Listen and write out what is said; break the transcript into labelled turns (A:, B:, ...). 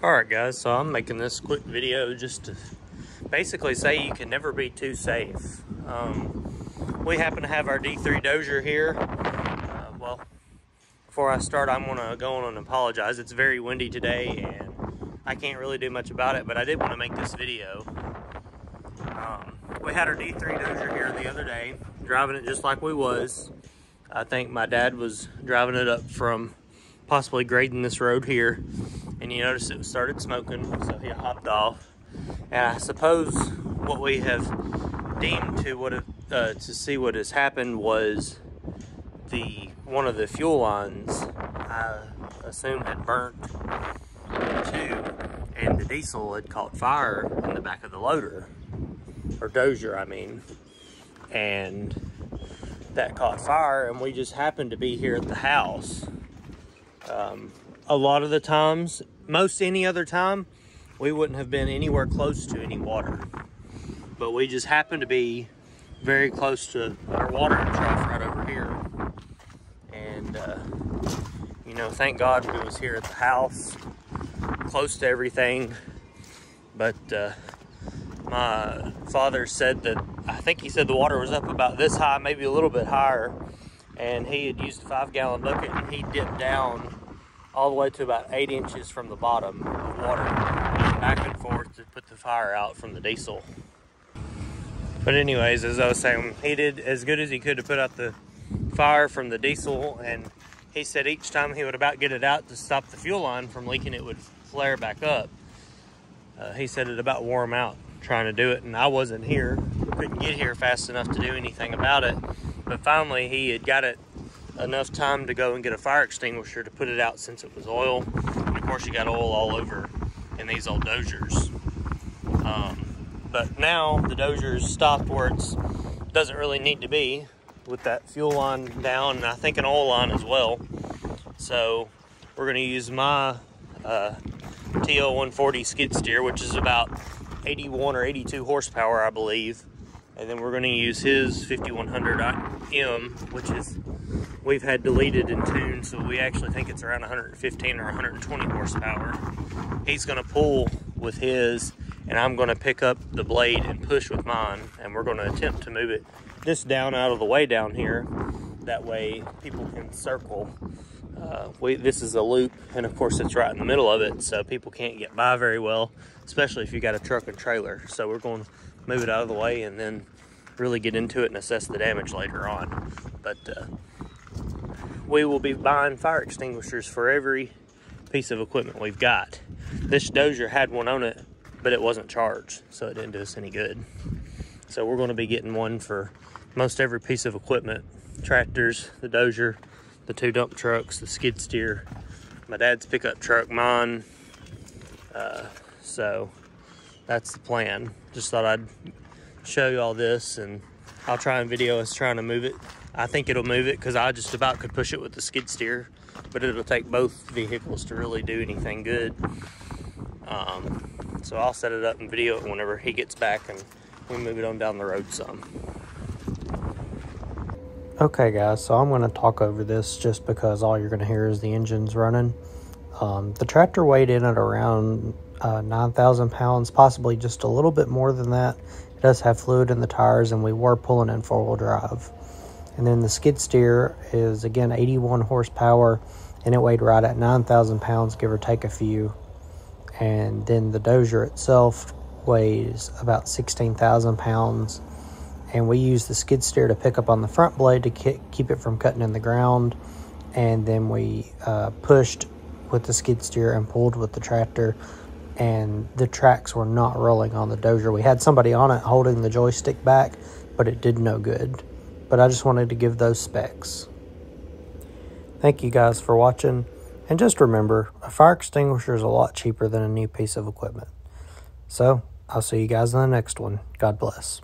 A: Alright guys, so I'm making this quick video just to basically say you can never be too safe. We happen to have our D3 Dozer here. Well, before I start, I'm going to go on and apologize. It's very windy today and I can't really do much about it, but I did want to make this video. We had our D3 Dozer here the other day, driving it just like we was. I think my dad was driving it up from possibly grading this road here, and you notice it started smoking, so he hopped off. And I suppose what we have deemed to see what has happened was one of the fuel lines, I assume, had burnt in two, and the diesel had caught fire in the back of the loader, or Dozer I mean, and that caught fire, and we just happened to be here at the house. A lot of the times, most any other time, we wouldn't have been anywhere close to any water. But we just happened to be very close to our watering trough right over here. And, you know, thank God we was here at the house, close to everything. But my father said that, I think he said the water was up about this high, maybe a little bit higher. And he had used a 5-gallon bucket, and he dipped down all the way to about 8 inches from the bottom of water, back and forth to put the fire out from the diesel. But anyways, as I was saying, he did as good as he could to put out the fire from the diesel, and he said each time he would about get it out to stop the fuel line from leaking, it would flare back up. He said it about wore him out trying to do it, and I wasn't here, couldn't get here fast enough to do anything about it. But finally he had got it enough time to go and get a fire extinguisher to put it out, since it was oil. And of course you got oil all over in these old Dozers. But now the Dozer's stopped where it doesn't really need to be, with that fuel line down, and I think an oil line as well. So we're going to use my TL140 skid steer, which is about 81 or 82 horsepower, I believe. And then we're going to use his 5100M, which is, we've had deleted and tuned, so we actually think it's around 115 or 120 horsepower. He's going to pull with his, and I'm going to pick up the blade and push with mine, and we're going to attempt to move it just down out of the way down here. That way people can circle. This is a loop, and of course it's right in the middle of it, so people can't get by very well, especially if you got a truck and trailer. So we're going to move it out of the way and then really get into it and assess the damage later on. But we will be buying fire extinguishers for every piece of equipment we've got. This Dozer had one on it, but it wasn't charged, so it didn't do us any good. So we're going to be getting one for most every piece of equipment: tractors, the Dozer, the 2 dump trucks, the skid steer, my dad's pickup truck, mine. So that's the plan. Just thought I'd show you all this, and I'll try and video us trying to move it. I think it'll move it, because I just about could push it with the skid steer, but it'll take both vehicles to really do anything good. So I'll set it up and video it whenever he gets back, and we'll move it on down the road some. Okay guys, so I'm going to talk over this just because all you're going to hear is the engines running. The tractor weighed in at around 9,000 pounds, possibly just a little bit more than that. It does have fluid in the tires, and we were pulling in 4-wheel drive. And then the skid steer is, again, 81 horsepower, and it weighed right at 9,000 pounds, give or take a few. And then the Dozer itself weighs about 16,000 pounds. And we use the skid steer to pick up on the front blade to keep it from cutting in the ground. And then we pushed with the skid steer and pulled with the tractor. And the tracks were not rolling on the Dozer. We had somebody on it holding the joystick back, but it did no good. But I just wanted to give those specs. Thank you guys for watching. And just remember, a fire extinguisher is a lot cheaper than a new piece of equipment. So, I'll see you guys in the next one. God bless.